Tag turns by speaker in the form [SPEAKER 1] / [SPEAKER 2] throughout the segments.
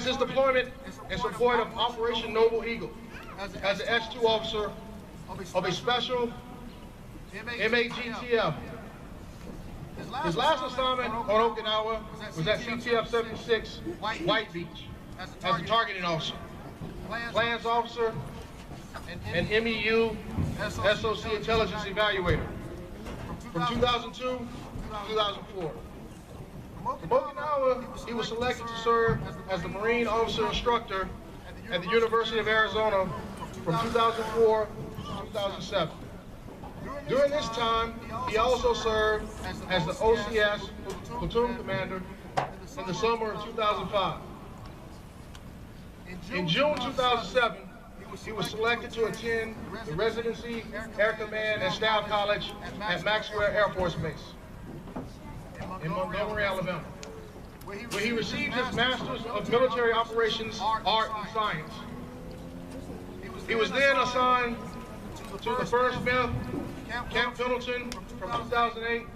[SPEAKER 1] as his deployment in support of Operation Noble Eagle as an S2 officer of a special MAGTF. His last assignment on Okinawa was at CTF 76 White Beach as a targeting officer, plans officer, and MEU SOC intelligence evaluator from 2002 to 2004. From Okinawa, he was selected to serve as the Marine Officer Instructor at the University of Arizona from 2004 to 2007. During this time, he also served as the OCS Platoon Commander in the summer of 2005. In June 2007, he was selected to attend the Residency Air Command and Staff College at Maxwell Air Force Base in Montgomery, Alabama, where he received his Master's of Military Operations Art and Science. He was then assigned to the 1st Fifth Camp Pendleton from 2008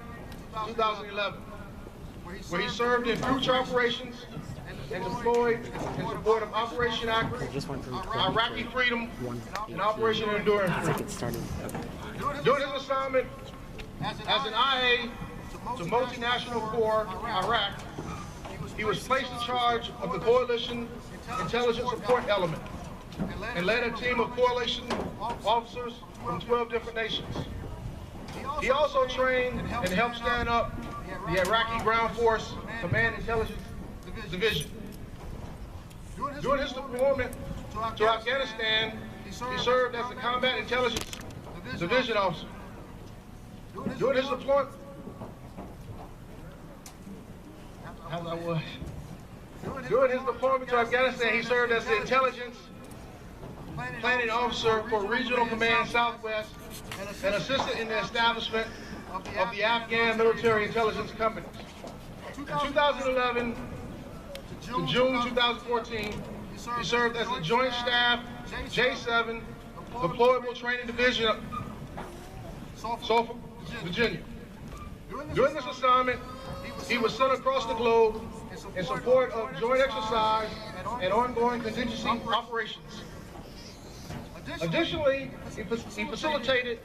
[SPEAKER 1] to 2011, where he served in future operations and deployed in support of Operation Iraqi Freedom and Operation Enduring Freedom. During his assignment as an IA to Multinational Corps Iraq, he was placed in charge of the Coalition Intelligence Support Element and led a team of coalition officers from 12 different nations. He also trained and helped stand up the Iraqi Ground Force Command Intelligence Division. During his deployment to Afghanistan, he served as the Combat Intelligence Division Officer. During his deployment, to Afghanistan, he served as the Intelligence Planning Officer for Regional Command Southwest and assisted in the establishment of the Afghan Military Intelligence Companies. In 2011 to June 2014, he served as the Joint Staff J7 Deployable Training Division, Suffolk, Virginia. During this assignment, he was sent across the globe in support of joint exercise and ongoing contingency operations. Additionally, he facilitated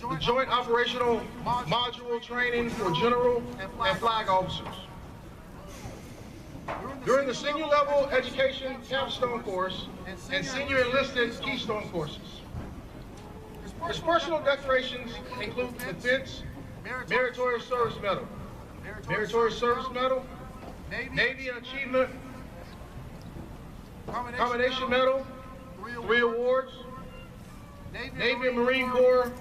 [SPEAKER 1] the joint operational module training for general and flag officers. During the senior level education capstone course and senior enlisted keystone courses. His personal decorations include the Defense Meritorious Service Medal, Meritorious Service Medal, Navy Achievement Commendation Medal, 3 awards, Navy and Marine Corps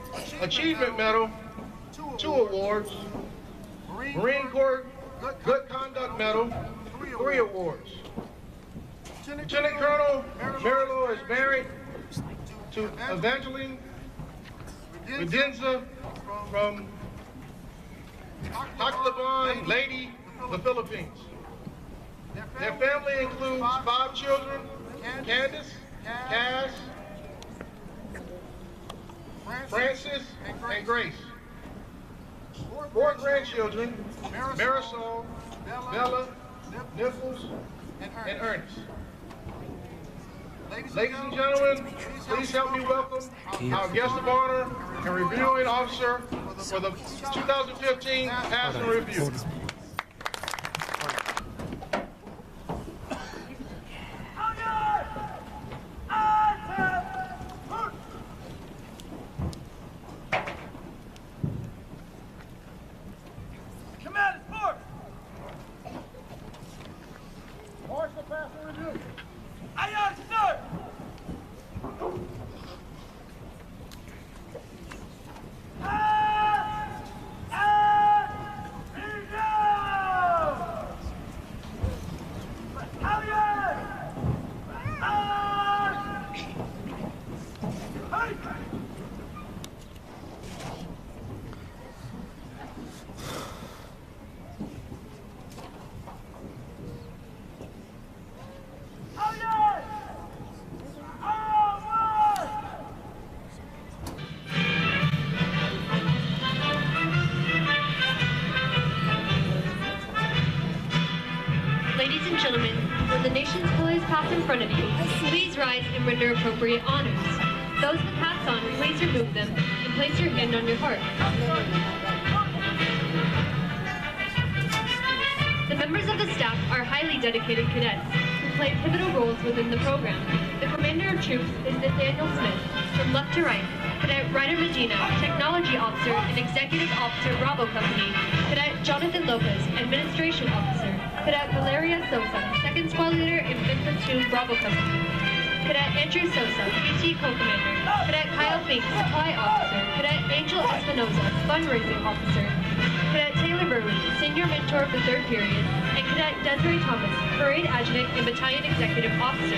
[SPEAKER 1] Achievement Medal, 2 awards, Marine Corps Good Conduct Medal, 3 awards. Lieutenant Colonel Marillo is married to Evangeline Videnza from Tacloban, Lady, the Philippines. Their family includes 5 children, Candace, Cass, Francis, and Grace. 4 grandchildren, Marisol, Bella, Nichols, and Ernest. Ladies and gentlemen, please help me welcome our guest of honor and reviewing officer for the 2015 Pass and Review.
[SPEAKER 2] nation's colors pass in front of you, please rise and render appropriate honors. Those with hats on, please remove them and place your hand on your heart. The members of the staff are highly dedicated cadets who play pivotal roles within the program. The commander of troops is Nathaniel Smith. From left to right, Cadet Ryder Medina, Technology Officer and Executive Officer, Bravo Company. Cadet Jonathan Lopez, Administration Officer. Cadet Valeria Sosa, Second Squad Leader in 5th Platoon, Bravo Company. Cadet Andrew Sosa, PT Co-Commander. Cadet Kyle Fink, Supply Officer. Cadet Angel Espinoza, Fundraising Officer. Cadet Taylor Burley, Senior Mentor for 3rd Period. And Cadet Desiree Thomas, Parade Adjutant and Battalion Executive Officer.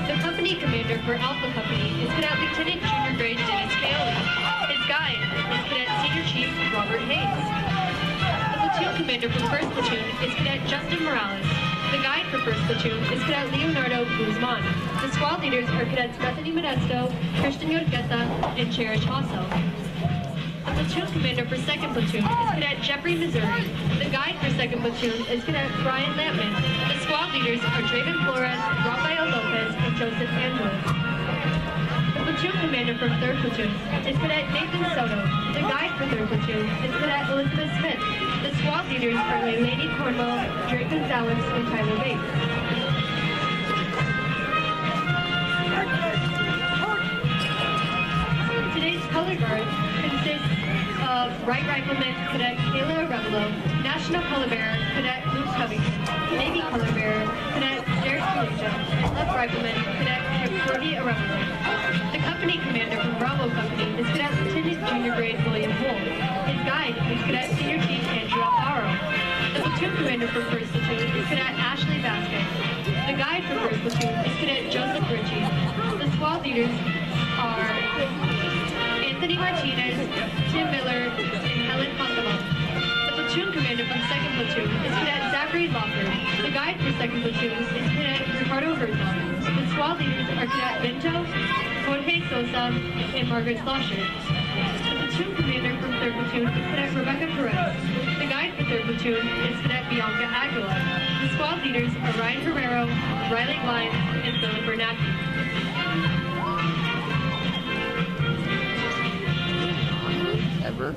[SPEAKER 2] The company commander for Alpha Company is Cadet Lieutenant Junior Grade Dennis Kaoli. His guide is Cadet Senior Chief Robert Hayes. The platoon commander for 1st Platoon is Cadet Justin Morales. The guide for 1st Platoon is Cadet Leonardo Guzman. The squad leaders are Cadets Bethany Modesto, Christian Yorqueta, and Cherish Hassel. The platoon commander for 2nd Platoon is Cadet Jeffrey Missouri. The guide for 2nd Platoon is Cadet Brian Lampman. The squad leaders are Draven Flores, Rafael Lopez, and Joseph Angeles. The platoon commander for 3rd Platoon is Cadet Nathan Soto. The guide for 3rd Platoon is Cadet Elizabeth Smith. The squad leaders are Leilani Cornwell, Drake Gonzalez, and Tyler Bates. Today's color guard consists of Right Rifleman Cadet Kayla Revelo, National Color Bearer Cadet Luke Covington, Navy Color Bearer Cadet Derek Kaluja, and Left Rifleman Cadet Brody Arevalo. The company commander from Bravo Company is Cadet Lieutenant Junior Grade William Holt. His guide is Cadet Senior Chief Andrew Alfaro. The platoon commander for 1st Platoon is Cadet Ashley Vasquez. The guide for 1st Platoon is Cadet Joseph Ritchie. The squad leaders are Anthony Martinez, Tim Miller, and Helen Condola. The platoon commander from 2nd Platoon is Cadet Zachary Locker. The guide for 2nd Platoon is Cadet Ricardo Herzog. The squad leaders are Cadet Bento, Jorge Sosa, and Margaret Slosher. The platoon commander from 3rd Platoon is Cadet Rebecca Perez. The guide for 3rd Platoon is Cadet Bianca Aguilar. The squad leaders are Ryan Herrero, Riley Glines, and Philip Bernacki.
[SPEAKER 3] Ever.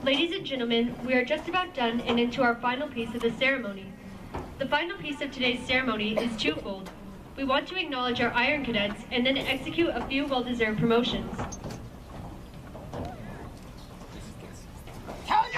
[SPEAKER 2] Ladies and gentlemen, we are just about done and into our final piece of the ceremony. The final piece of today's ceremony is twofold. We want to acknowledge our Iron Cadets and then execute a few well-deserved promotions.
[SPEAKER 1] Cover!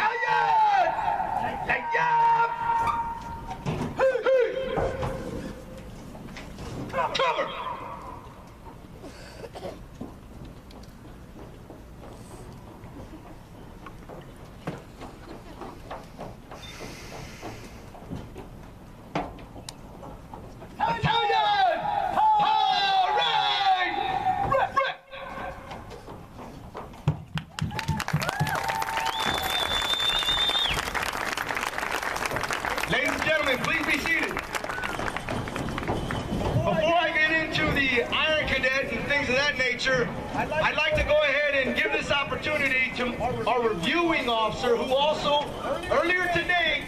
[SPEAKER 4] here, I'd like to go ahead and give this opportunity to our reviewing officer, who also earlier today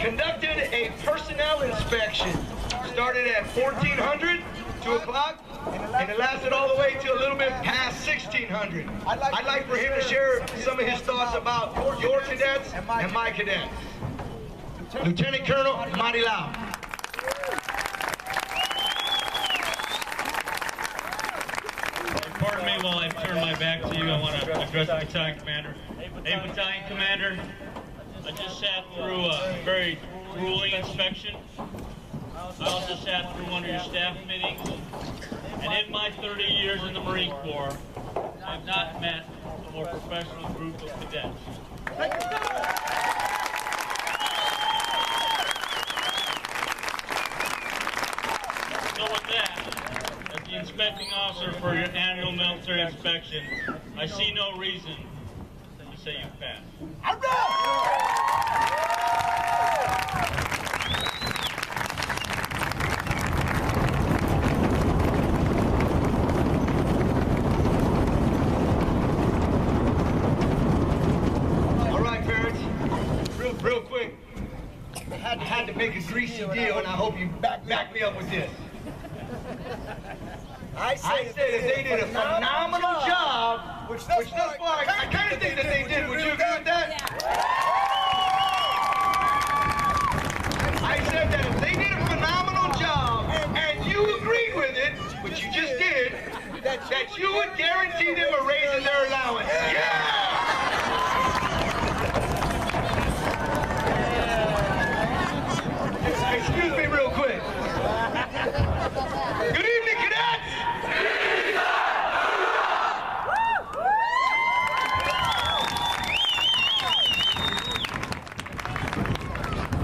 [SPEAKER 4] conducted a personnel inspection. Started at 1400, 2 o'clock, and it lasted all the way to a little bit past 1600. I'd like for him to share some of his thoughts about your cadets and my cadets. Lieutenant Colonel Marilao.
[SPEAKER 5] Pardon me while I turn my back to you. I want to address the battalion commander. Hey, battalion commander, I just sat through a very grueling inspection. I also sat through one of your staff meetings. And in my 30 years in the Marine Corps, I've not met a more professional group of cadets. So with that, as the inspecting officer for your annual military inspection, I see no reason to say you passed.
[SPEAKER 4] All right, parents, real quick. I had to make a greasy deal, and I hope you back me up with this. I said that they did a phenomenal job, which thus far, I kind of think that they did. Would you agree with that? I said that if they did a phenomenal job, and you agreed with it, which you just did, that you would guarantee them a raise in their allowance. Yeah! Excuse me real quick. Good evening, cadets!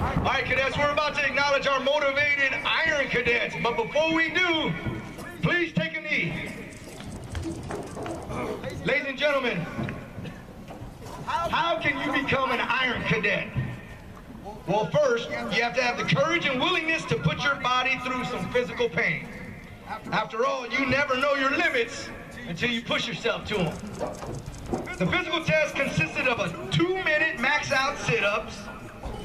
[SPEAKER 4] All right, cadets, we're about to acknowledge our motivated Iron Cadets, but before we do, please take a knee. Ladies and gentlemen, how can you become an Iron Cadet? Well, first, you have to have the courage and willingness to put your body through some physical pain. After all, you never know your limits until you push yourself to them. The physical test consisted of a 2-minute max-out sit-ups,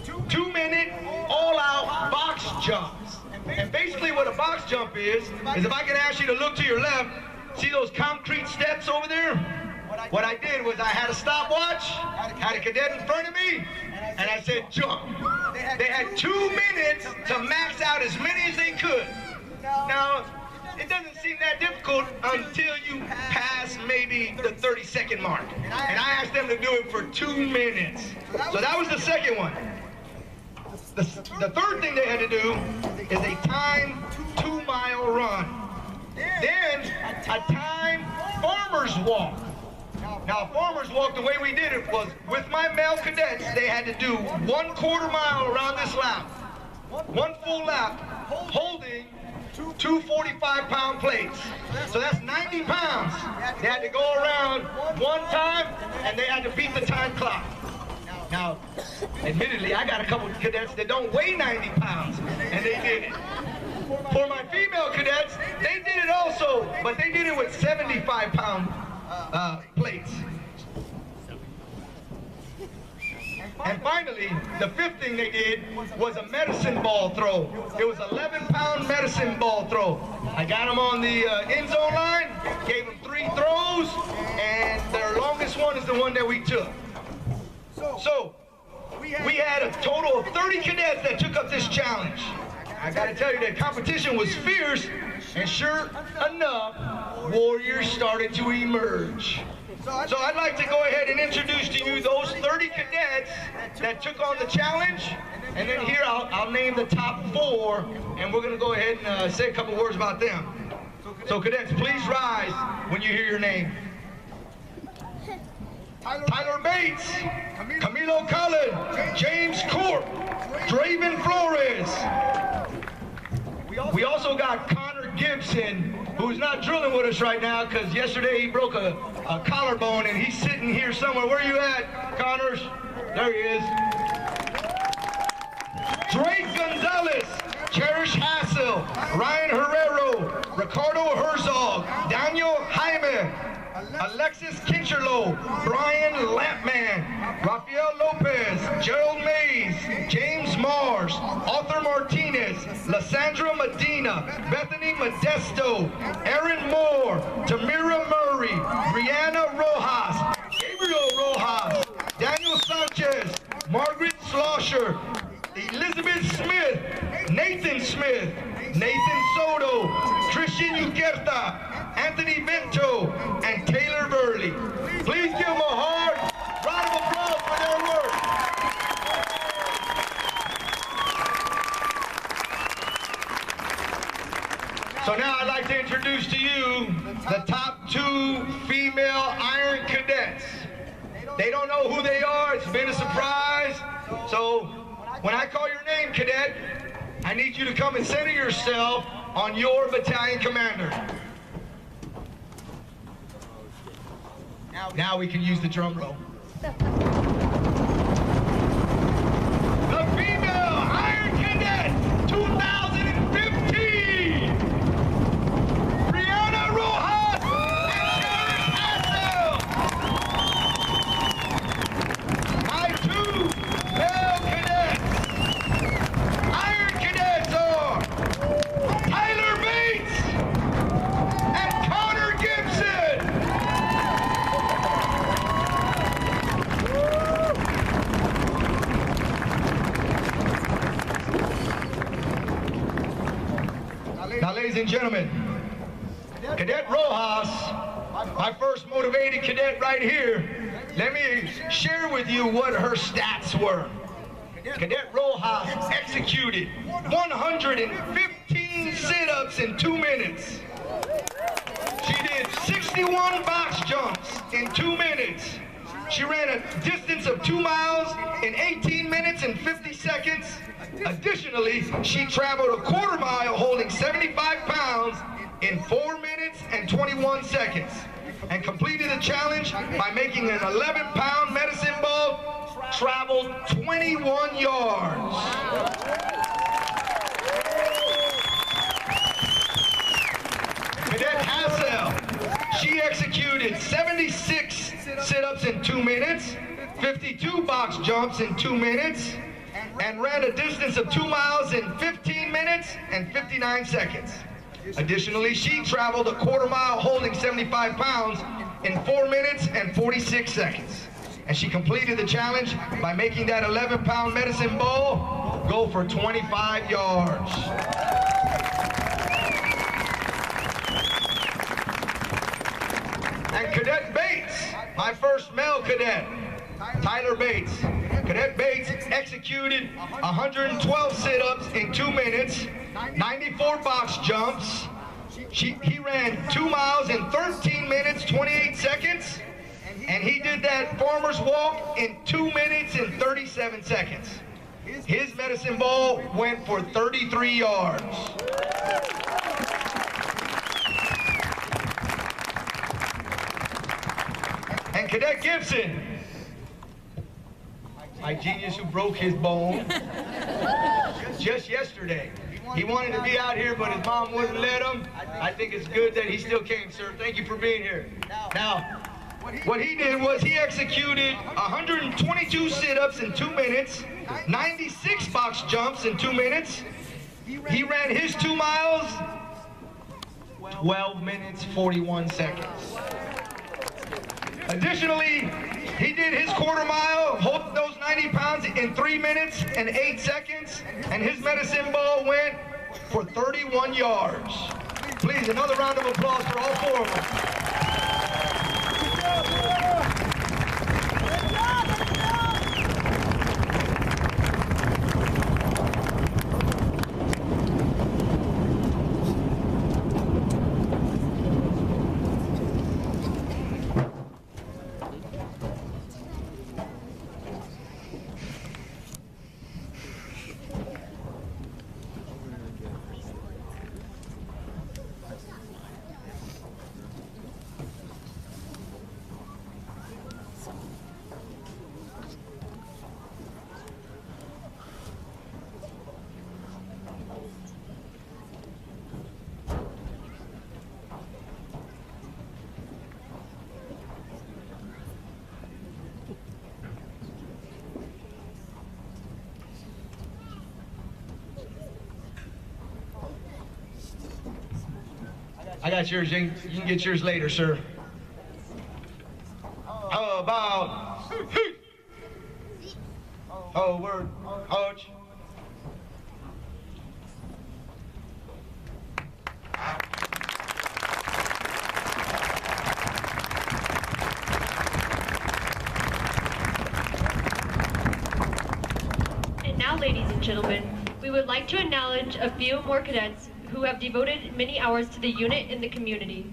[SPEAKER 4] 2-minute all-out box jumps. And basically what a box jump is if I can ask you to look to your left, see those concrete steps over there? What I did was I had a stopwatch, had a cadet in front of me, and I said jump. They had 2 minutes to max out as many as they could. Now, it doesn't seem that difficult until you pass maybe the 30-second mark. And I asked them to do it for 2 minutes. So that was the second one. The third thing they had to do is a timed 2-mile run. Then a timed farmer's walk. Now, farmer's walk, the way we did it was with my male cadets, they had to do 1/4 mile around this lap. 1 full lap, holding 2 45-pound plates. So that's 90 pounds. They had to go around 1 time, and they had to beat the time clock. Now, admittedly, I got a couple of cadets that don't weigh 90 pounds, and they did it. For my female cadets, they did it also, but they did it with 75-pound plates. And finally, the 5th thing they did was a medicine ball throw. It was 11-pound medicine ball throw. I got them on the end zone line, gave them 3 throws, and their longest one is the one that we took. So, we had a total of 30 cadets that took up this challenge. I gotta tell you, the competition was fierce, and sure enough, warriors started to emerge. So I'd like to go ahead and introduce to you those 30 cadets that took on the challenge, and then here I'll name the top 4, and we're gonna go ahead and say a couple words about them. So cadets, please rise when you hear your name. Tyler Bates, Camilo Cullen, James Corp, Draven Flores. We also got Connor Gibson, who's not drilling with us right now because yesterday he broke a collarbone and he's sitting here somewhere. Where are you at, Connors? There he is. Drake Gonzalez, Cherish Hassel, Ryan Herrero, Ricardo Herzog, Daniel Jaime, Alexis Kincherlow, Brian Lampman, Rafael Lopez, Gerald Mays, James Mars, Arthur Martinez, Lysandra Medina, Bethany Modesto, Aaron Moore, Tamira Murray, Brianna Rojas, Gabriel Rojas, Daniel Sanchez, Margaret Schlosser, Elizabeth Smith, Nathan Smith, Nathan Soto, Christian Uquerta, Anthony Vento, and Taylor Burley. Please give them a hard round of applause for their work. So now I'd like to introduce to you the top 2 female Iron Cadets. They don't know who they are. It's been a surprise. So when I call your name, cadet, I need you to come and center yourself on your battalion commander. Now we can use the drum roll. The female Iron Cadet 2015, Brianna Rojas and Cherish Hassel. My 2 male cadets, Iron Cadets are Tyler Bates and Connor Gibson. Now, ladies and gentlemen, Cadet Rojas, my first motivated cadet right here, let me share with you what her stats were. Cadet Rojas executed 115 sit-ups in 2 minutes. She did 61 box jumps in 2 minutes. She ran a distance of 2 miles in 18 minutes and 50 seconds. Additionally, she traveled a quarter mile holding 75 pounds in 4 minutes and 21 seconds and completed the challenge by making an 11-pound medicine ball travel 21 yards. Cadet Hassel, she executed 76 sit-ups in 2 minutes, 52 box jumps in 2 minutes, and ran a distance of 2 miles in 15 minutes and 59 seconds. Additionally, she traveled a quarter mile holding 75 pounds in 4 minutes and 46 seconds. And she completed the challenge by making that 11-pound medicine ball go for 25 yards. And Cadet Bates, my first male cadet, Tyler Bates. Cadet Bates executed 112 sit-ups in 2 minutes, 94 box jumps. He ran 2 miles in 13 minutes, 28 seconds, and he did that farmer's walk in 2 minutes and 37 seconds. His medicine ball went for 33 yards. And Cadet Gibson, my genius who broke his bone just yesterday. He wanted to be out here, but his mom wouldn't let him. I think it's good that he still came, sir. Thank you for being here. Now, what he did was he executed 122 sit-ups in 2 minutes, 96 box jumps in 2 minutes. He ran his 2 miles, 12 minutes, 41 seconds. Additionally, he did his quarter mile, holding those 90 pounds in 3 minutes and 8 seconds, and his medicine ball went for 31 yards. Please, another round of applause for all 4 of them. I got yours. You can get yours later, sir. How about... Oh, word. Ouch.
[SPEAKER 2] And now, ladies and gentlemen, we would like to acknowledge a few more cadets who have devoted many hours to the unit and the community.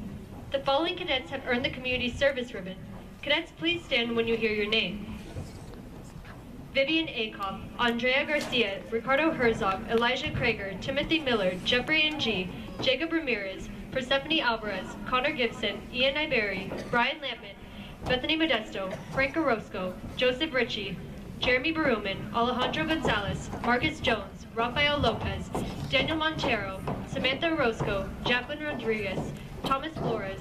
[SPEAKER 2] The following cadets have earned the community service ribbon. Cadets, please stand when you hear your name. Vivian Acoff, Andrea Garcia, Ricardo Herzog, Elijah Krager, Timothy Miller, Jeffrey Ng, Jacob Ramirez, Persephone Alvarez, Connor Gibson, Ian Iberry, Brian Lampman, Bethany Modesto, Frank Orozco, Joseph Ritchie, Jeremy Baruman, Alejandro Gonzalez, Marcus Jones, Rafael Lopez, Daniel Montero, Samantha Orozco, Jacqueline Rodriguez, Thomas Flores,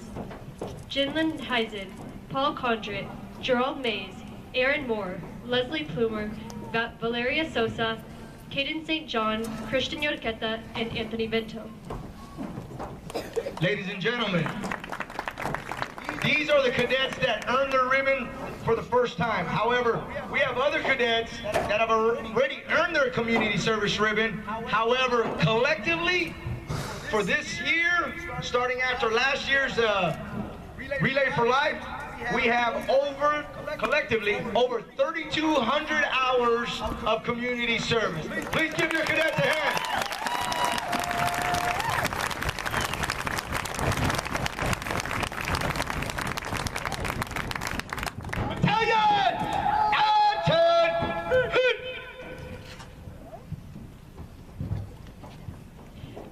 [SPEAKER 2] Jinlin Heisen, Paul Condrit, Gerald Mays, Aaron Moore, Leslie Plumer, Valeria Sosa, Caden St. John, Christian Yorqueta, and Anthony Vento.
[SPEAKER 4] Ladies and gentlemen, these are the cadets that earned their ribbon for the first time. However, we have other cadets that have already earned their community service ribbon. However, collectively, for this year, starting after last year's Relay for Life, we have collectively over 3,200 hours of community service. Please give your cadets a hand.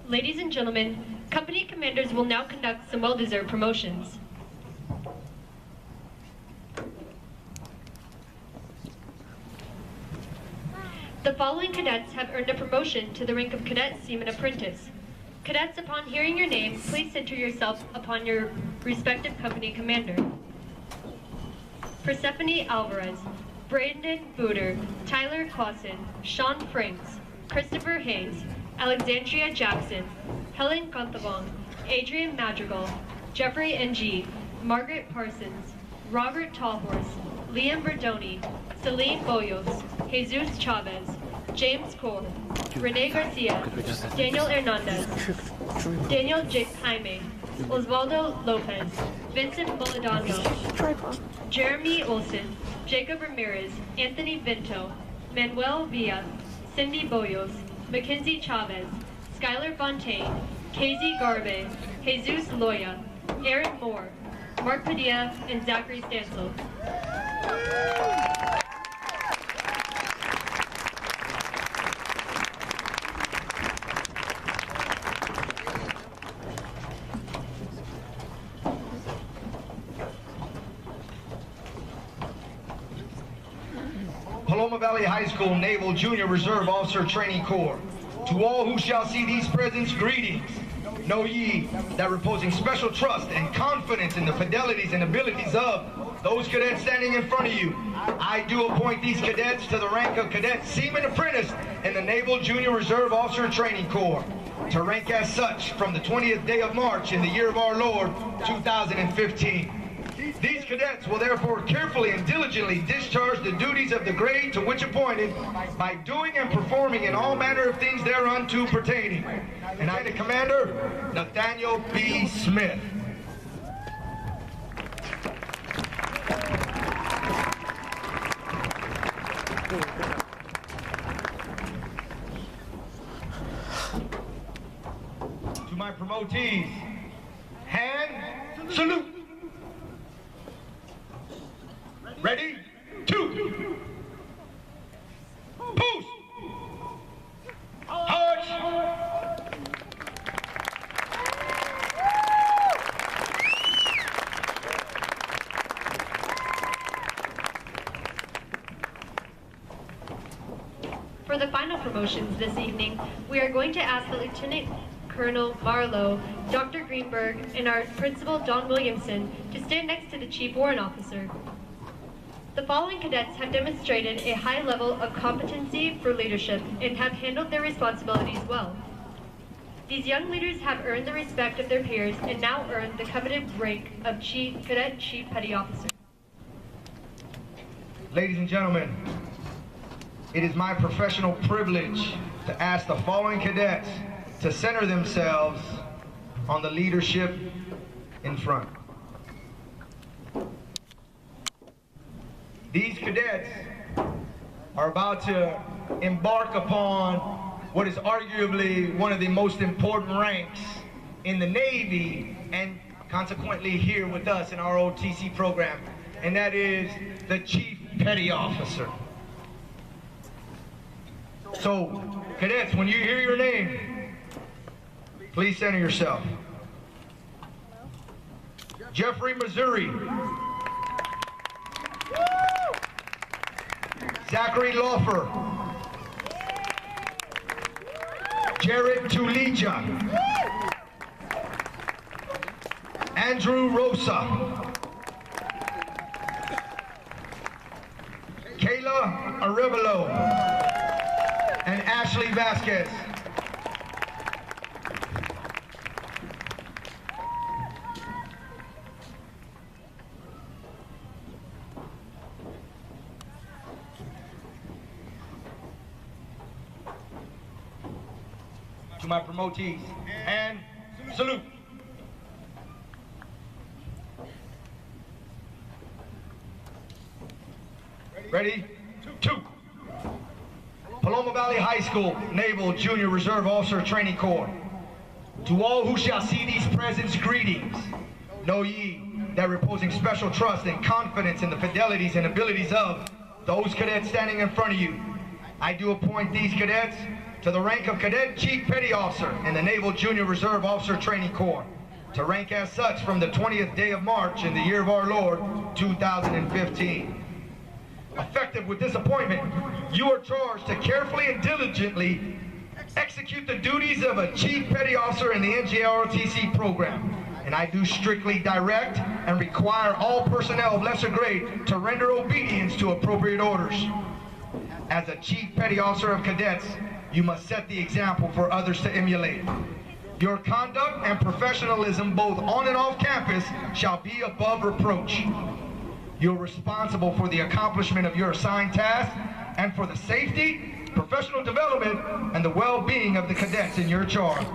[SPEAKER 2] Ladies and gentlemen, company commanders will now conduct some well-deserved promotions. The following cadets have earned a promotion to the rank of Cadet Seaman Apprentice. Cadets, upon hearing your name, please center yourself upon your respective company commander. Persephone Alvarez, Brandon Booter, Tyler Clausen, Sean Franks, Christopher Hayes, Alexandria Jackson, Helen Contabong, Adrian Madrigal, Jeffrey Ng, Margaret Parsons, Robert Tallhorse, Liam Berdoni, Celine Boyos, Jesus Chavez, James Cole, Rene Garcia, Daniel Hernandez, Daniel Jaime, Osvaldo Lopez, Vincent Bolodondo, Jeremy Olson, Jacob Ramirez, Anthony Vento, Manuel Villa, Cindy Boyos, Mackenzie Chavez, Skylar Fontaine, Casey Garbe, Jesus Loya, Aaron Moore, Mark Padilla, and Zachary Stansel.
[SPEAKER 4] Paloma Valley High School Naval Junior Reserve Officer Training Corps. To all who shall see these presents, greetings. Know ye that reposing special trust and confidence in the fidelities and abilities of those cadets standing in front of you, I do appoint these cadets to the rank of Cadet Seaman Apprentice in the Naval Junior Reserve Officer Training Corps, to rank as such from the 20th day of March in the year of our Lord, 2015. These cadets will therefore carefully and diligently discharge the duties of the grade to which appointed by doing and performing in all manner of things thereunto pertaining. And I, the Commander, Nathaniel B. Smith. To my promotees, hand salute. Ready? Two. Post. Arch.
[SPEAKER 2] For the final promotions this evening, we are going to ask the Lieutenant Colonel Marlowe, Dr. Greenberg, and our Principal Don Williamson to stand next to the Chief Warrant Officer. The following cadets have demonstrated a high level of competency for leadership and have handled their responsibilities well. These young leaders have earned the respect of their peers and now earn the coveted rank of Cadet Chief Petty Officer.
[SPEAKER 4] Ladies and gentlemen, it is my professional privilege to ask the following cadets to center themselves on the leadership in front. These cadets are about to embark upon what is arguably one of the most important ranks in the Navy and consequently here with us in our ROTC program, and that is the Chief Petty Officer. So, cadets, when you hear your name, please center yourself. Jeffrey, Missouri. Zachary Laufer. Jared Tulija. Andrew Rosa. Kayla Arevalo. And Ashley Vasquez. To my promotees, and salute. Ready? Two. Paloma Valley High School Naval Junior Reserve Officer Training Corps. To all who shall see these presents, greetings. Know ye that reposing special trust and confidence in the fidelities and abilities of those cadets standing in front of you, I do appoint these cadets to the rank of Cadet Chief Petty Officer in the Naval Junior Reserve Officer Training Corps, to rank as such from the 20th day of March in the year of our Lord, 2015. Effective with this appointment, you are charged to carefully and diligently execute the duties of a Chief Petty Officer in the NJROTC program. And I do strictly direct and require all personnel of lesser grade to render obedience to appropriate orders. As a Chief Petty Officer of Cadets, you must set the example for others to emulate. Your conduct and professionalism both on and off campus shall be above reproach. You're responsible for the accomplishment of your assigned task and for the safety, professional development, and the well-being of the cadets in your charge.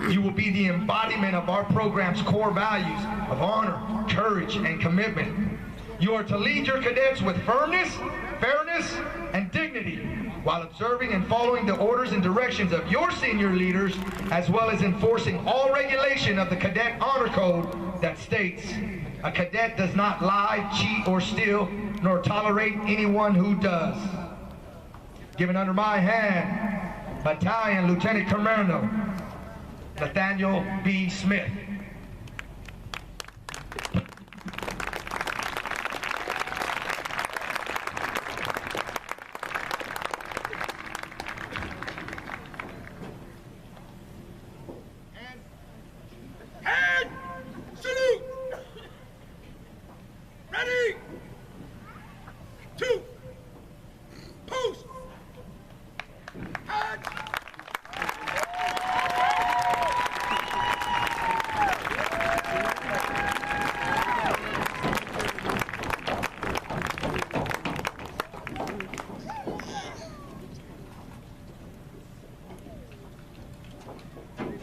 [SPEAKER 4] You will be the embodiment of our program's core values of honor, courage, and commitment. You are to lead your cadets with firmness, fairness, and dignity, while observing and following the orders and directions of your senior leaders, as well as enforcing all regulation of the Cadet Honor Code that states, a cadet does not lie, cheat, or steal, nor tolerate anyone who does. Given under my hand, Battalion Lieutenant Colonel Nathaniel B. Smith.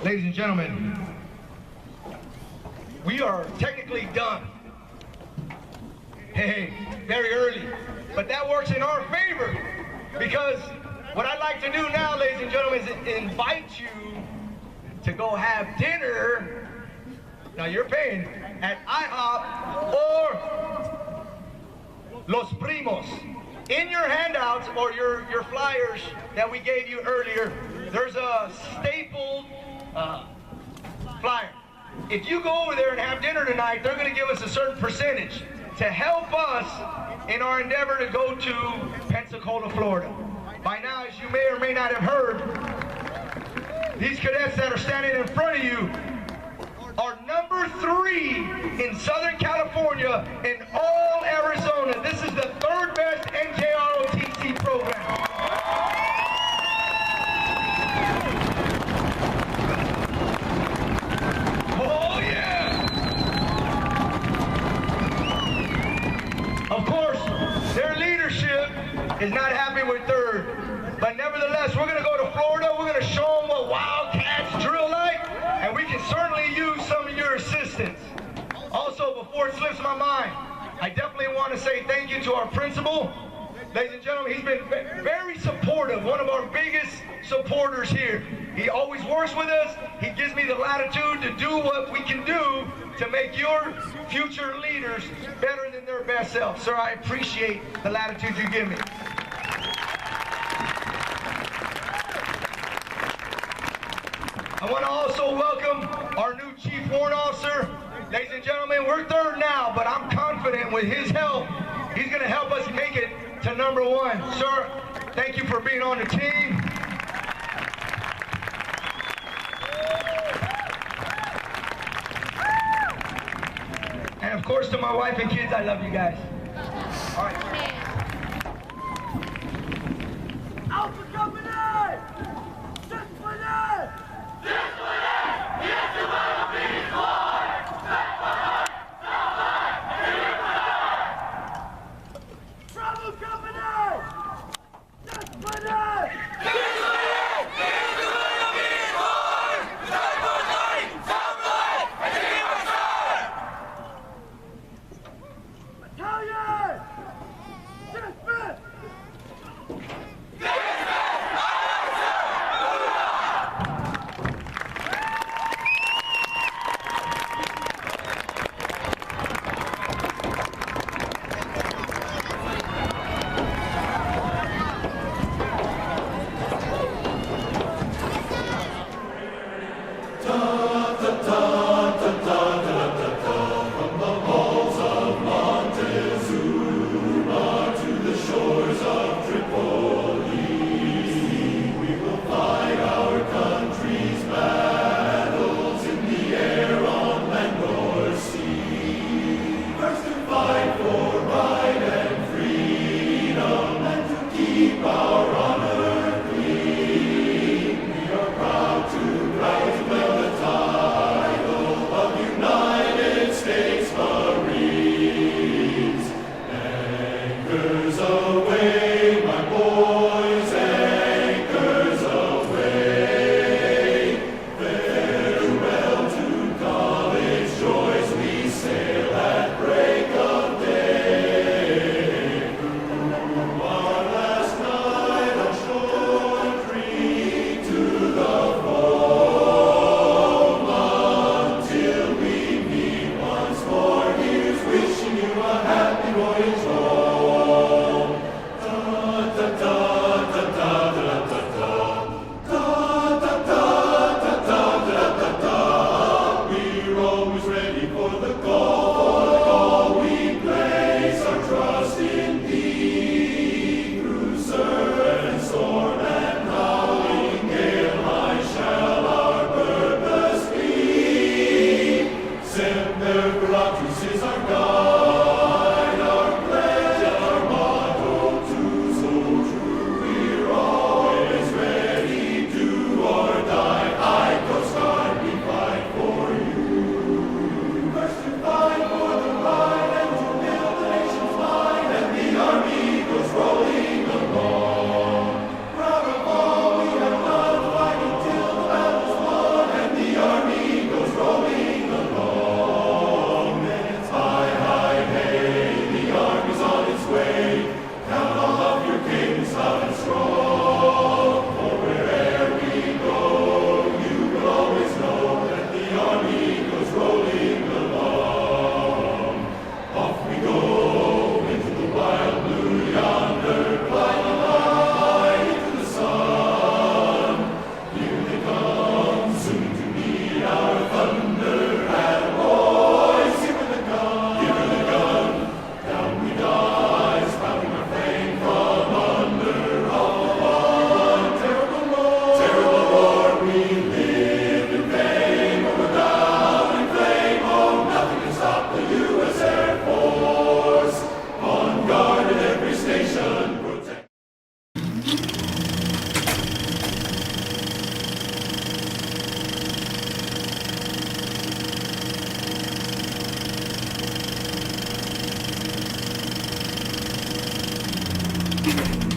[SPEAKER 4] Ladies and gentlemen, we are technically done. Hey, very early, but that works in our favor, because what I'd like to do now, ladies and gentlemen, is invite you to go have dinner. Now you're paying at IHOP or Los Primos. In your handouts or your flyers that we gave you earlier, there's a stapled flyer. If you go over there and have dinner tonight, they're going to give us a certain percentage to help us in our endeavor to go to Pensacola, Florida. By now, as you may or may not have heard, these cadets that are standing in front of you are number 3 in Southern California in all Arizona. This is the 3rd best NJROTC program. is not happy with third. But nevertheless, we're going to go to Florida. We're going to show them what Wildcats drill like, and we can certainly use some of your assistance. Also, before it slips my mind, I definitely want to say thank you to our principal. Ladies and gentlemen, he's been very supportive, one of our biggest supporters here. He always works with us. He gives me the latitude to do what we can do to make your future leaders better than their best self. Sir, I appreciate the latitude you give me. I want to also welcome our new Chief Warrant Officer. Ladies and gentlemen, we're third now, but I'm confident with his help, he's going to help us make it to number one. Sir, thank you for being on the team. And of course, to my wife and kids, I love you guys. All right.
[SPEAKER 6] Alpha Company! Travel Company! Battalion! Dismiss!
[SPEAKER 7] Thank you.